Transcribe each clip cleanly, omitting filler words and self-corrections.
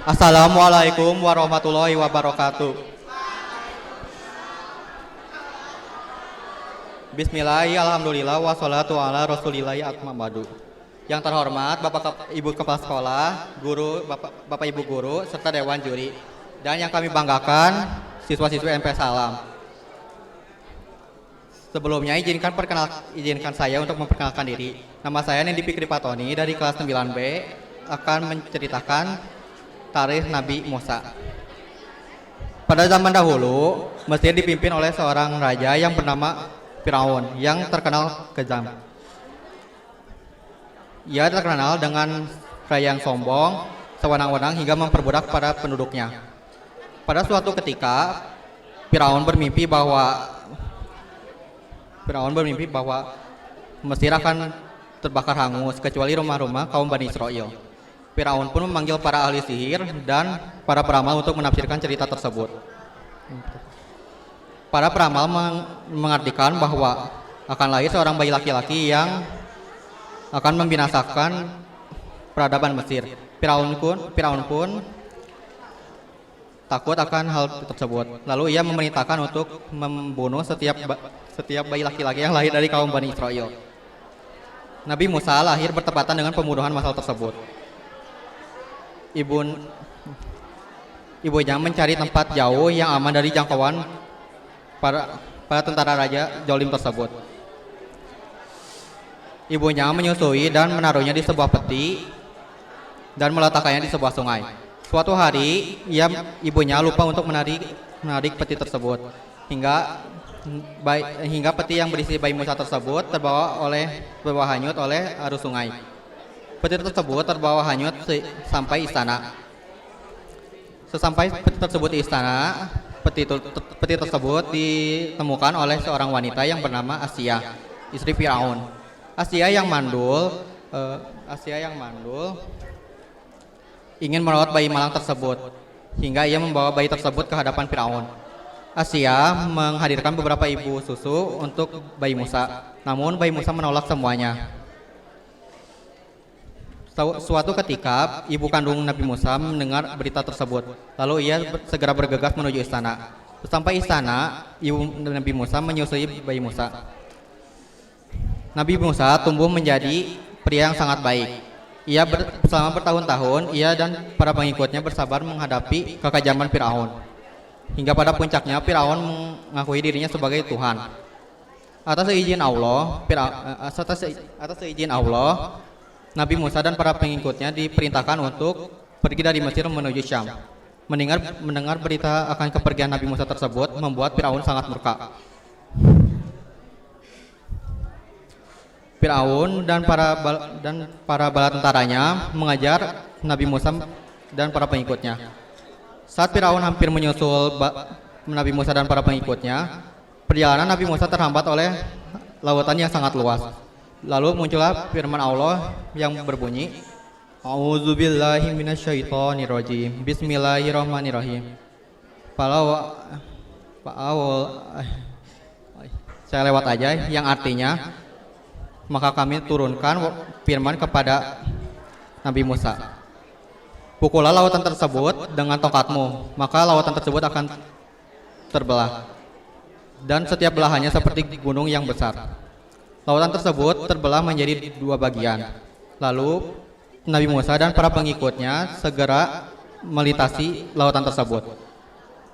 Assalamualaikum warahmatullahi wabarakatuh. Bismillahirrahmanirrahim. Alhamdulillah wassalatu ala rasulillahi atmamadu. Yang terhormat Bapak Ibu Kepala Sekolah, guru, Bapak Ibu guru, serta Dewan Juri. Dan yang kami banggakan, siswa-siswi MP Salam. Sebelumnya izinkan saya untuk memperkenalkan diri. Nama saya Nendi Fikri Patoni dari kelas 9B akan menceritakan tarikh Nabi Musa. Pada zaman dahulu, Mesir dipimpin oleh seorang raja yang bernama Firaun yang terkenal kejam. Ia terkenal dengan gaya yang sombong, sewenang-wenang hingga memperbudak para penduduknya. Pada suatu ketika, Firaun bermimpi bahwa Mesir akan terbakar hangus kecuali rumah-rumah kaum Bani Israel. Firaun pun memanggil para ahli sihir dan para peramal untuk menafsirkan cerita tersebut. Para peramal mengartikan bahwa akan lahir seorang bayi laki-laki yang akan membinasakan peradaban Mesir. Firaun pun takut akan hal tersebut. Lalu ia memerintahkan untuk membunuh setiap bayi laki-laki yang lahir dari kaum Bani Israel. Nabi Musa lahir bertepatan dengan pembunuhan massal tersebut. Ibunya mencari tempat jauh yang aman dari jangkauan para tentara raja Jolim tersebut. Ibunya menyusui dan menaruhnya di sebuah peti dan meletakkannya di sebuah sungai. Suatu hari, ibunya lupa untuk menarik peti tersebut hingga peti yang berisi bayi Musa tersebut terbawa hanyut oleh arus sungai. Peti tersebut terbawa hanyut sampai istana. Sesampai peti tersebut di istana, peti tersebut ditemukan oleh seorang wanita yang bernama Asia, istri Firaun. Asia yang mandul ingin merawat bayi malang tersebut hingga ia membawa bayi tersebut ke hadapan Firaun. Asia menghadirkan beberapa ibu susu untuk bayi Musa, namun bayi Musa menolak semuanya. Suatu ketika, ibu kandung Nabi Musa mendengar berita tersebut. Lalu ia segera bergegas menuju istana. Sampai istana, ibu Nabi Musa menyusui bayi Musa. Nabi Musa tumbuh menjadi pria yang sangat baik. Selama bertahun-tahun, ia dan para pengikutnya bersabar menghadapi kekejaman Firaun. Hingga pada puncaknya, Firaun mengakui dirinya sebagai Tuhan. Atas seizin Allah, Nabi Musa dan para pengikutnya diperintahkan untuk pergi dari Mesir menuju Syam. Mendengar berita akan kepergian Nabi Musa tersebut membuat Firaun sangat murka. Firaun dan para bala tentaranya mengajar Nabi Musa dan para pengikutnya. Saat Firaun hampir menyusul Nabi Musa dan para pengikutnya, perjalanan Nabi Musa terhambat oleh lautan yang sangat luas. Lalu muncullah firman Allah yang berbunyi, A'udzubillahi minasyaitonirrajim. Bismillahirrahmanirrahim. Saya lewat aja, yang artinya, maka kami turunkan firman kepada Nabi Musa. Pukullah lautan tersebut dengan tongkatmu, maka lautan tersebut akan terbelah. Dan setiap belahannya seperti gunung yang besar. Lautan tersebut terbelah menjadi dua bagian. Lalu Nabi Musa dan para pengikutnya segera melintasi lautan tersebut.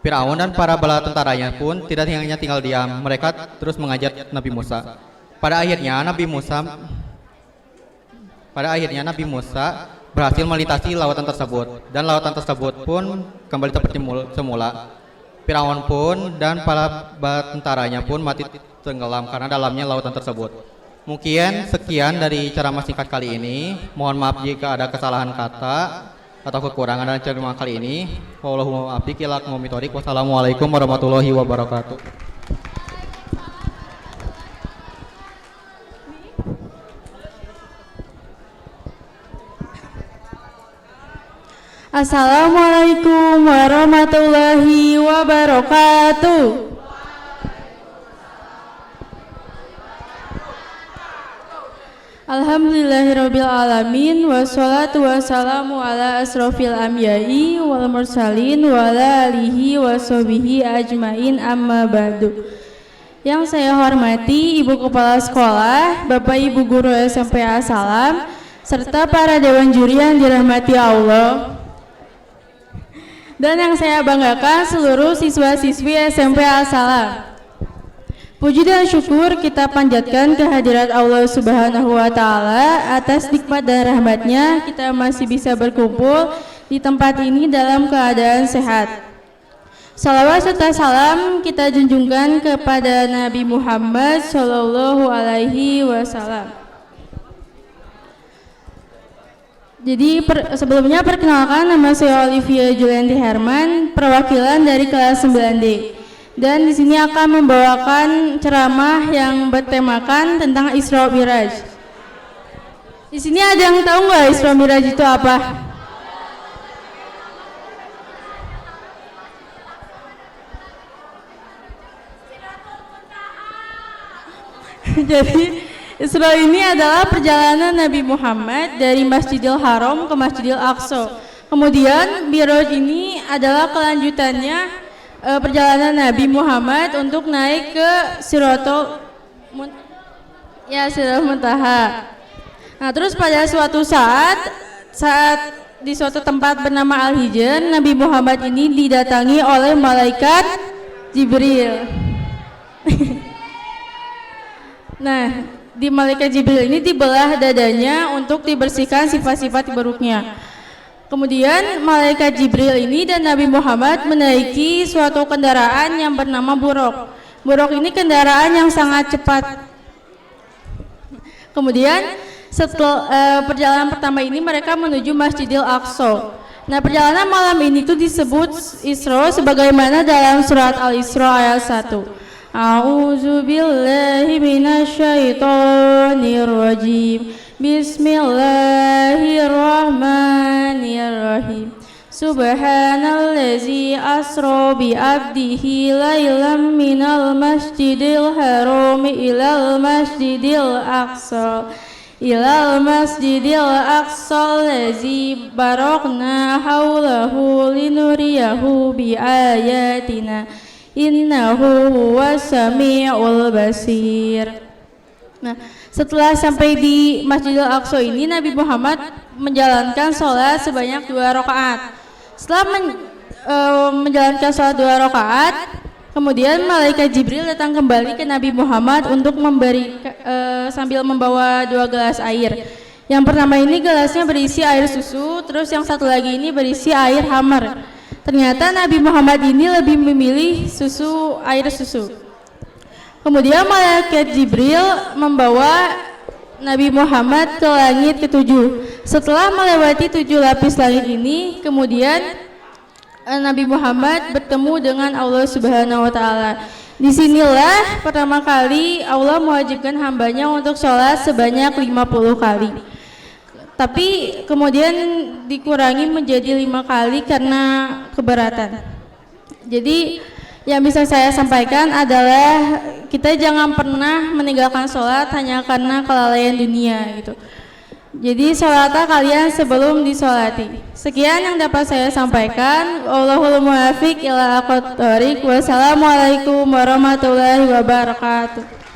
Firaun dan para bala tentaranya pun tidak hanya tinggal diam, mereka terus mengajar Nabi Musa. Pada akhirnya Nabi Musa berhasil melintasi lautan tersebut dan lautan tersebut pun kembali seperti semula. Firaun pun dan para bala tentaranya pun mati tenggelam karena dalamnya lautan tersebut. Mungkin sekian dari ceramah singkat kali ini. Mohon maaf jika ada kesalahan kata atau kekurangan dalam ceramah kali ini. Wassalamualaikum warahmatullahi wabarakatuh. Assalamualaikum warahmatullahi wabarakatuh. Alhamdulillahirabbil alamin wassalatu wassalamu ala asrofil anbiya'i wal mursalin wa ala alihi washabihi ajmain amma ba'du. Yang saya hormati Ibu Kepala Sekolah, Bapak Ibu Guru SMP As-Salam, serta para dewan juri yang dirahmati Allah. Dan yang saya banggakan seluruh siswa-siswi SMP As-Salam. Puji dan syukur kita panjatkan kehadirat Allah Subhanahu wa Ta'ala atas nikmat dan rahmatnya kita masih bisa berkumpul di tempat ini dalam keadaan sehat. Salawat serta salam kita junjungkan kepada Nabi Muhammad Sallallahu Alaihi Wasallam. Jadi sebelumnya perkenalkan, nama saya Olivia Julianti Herman, perwakilan dari kelas 9D. Dan di sini akan membawakan ceramah yang bertemakan tentang Isra Miraj. Di sini ada yang tahu nggak Isra Miraj itu apa? Jadi Isra ini adalah perjalanan Nabi Muhammad dari Masjidil Haram ke Masjidil Aqsa. Kemudian Miraj ini adalah kelanjutannya perjalanan Nabi Muhammad untuk naik ke Sidratul Muntaha. Nah, terus pada suatu saat di suatu tempat bernama Al-Hijr, Nabi Muhammad ini didatangi oleh malaikat Jibril. Nah, di malaikat Jibril ini dibelah dadanya untuk dibersihkan sifat-sifat buruknya. Kemudian malaikat Jibril ini dan Nabi Muhammad menaiki suatu kendaraan yang bernama Buraq. Buraq ini kendaraan yang sangat cepat. Kemudian setelah perjalanan pertama ini mereka menuju Masjidil Aqsa. Nah, perjalanan malam ini tuh disebut Isra sebagaimana dalam surat Al-Isra ayat 1. A'udzu billahi minasyaitonir rajim. Bismillahirrahmanirrahim. Subhanallazi asra bi 'abdihi lailam minal masjidil haram ilal masjidil aqsa allazi barakna haulahu linuriyahu bi ayatina innahu huwas samiul basir. Nah, setelah sampai di Masjidil Aqsa ini Nabi Muhammad menjalankan sholat sebanyak 2 rakaat. Setelah menjalankan sholat 2 rakaat, kemudian malaikat Jibril datang kembali ke Nabi Muhammad untuk memberi sambil membawa 2 gelas air. Yang pertama ini gelasnya berisi air susu, terus yang satu lagi ini berisi air hamar. Ternyata Nabi Muhammad ini lebih memilih air susu. Kemudian malaikat Jibril membawa Nabi Muhammad ke langit ke-7. Setelah melewati 7 lapis langit ini, kemudian Nabi Muhammad bertemu dengan Allah Subhanahu wa Ta'ala. Disinilah pertama kali Allah mewajibkan hambanya untuk sholat sebanyak 50 kali. Tapi kemudian dikurangi menjadi 5 kali karena keberatan. Jadi yang bisa saya sampaikan adalah kita jangan pernah meninggalkan sholat hanya karena kelalaian dunia gitu. Jadi sholatlah kalian sebelum disolati. Sekian yang dapat saya sampaikan. Wallahul muwaffiq ila aqwamit thoriq. Wassalamualaikum warahmatullahi wabarakatuh.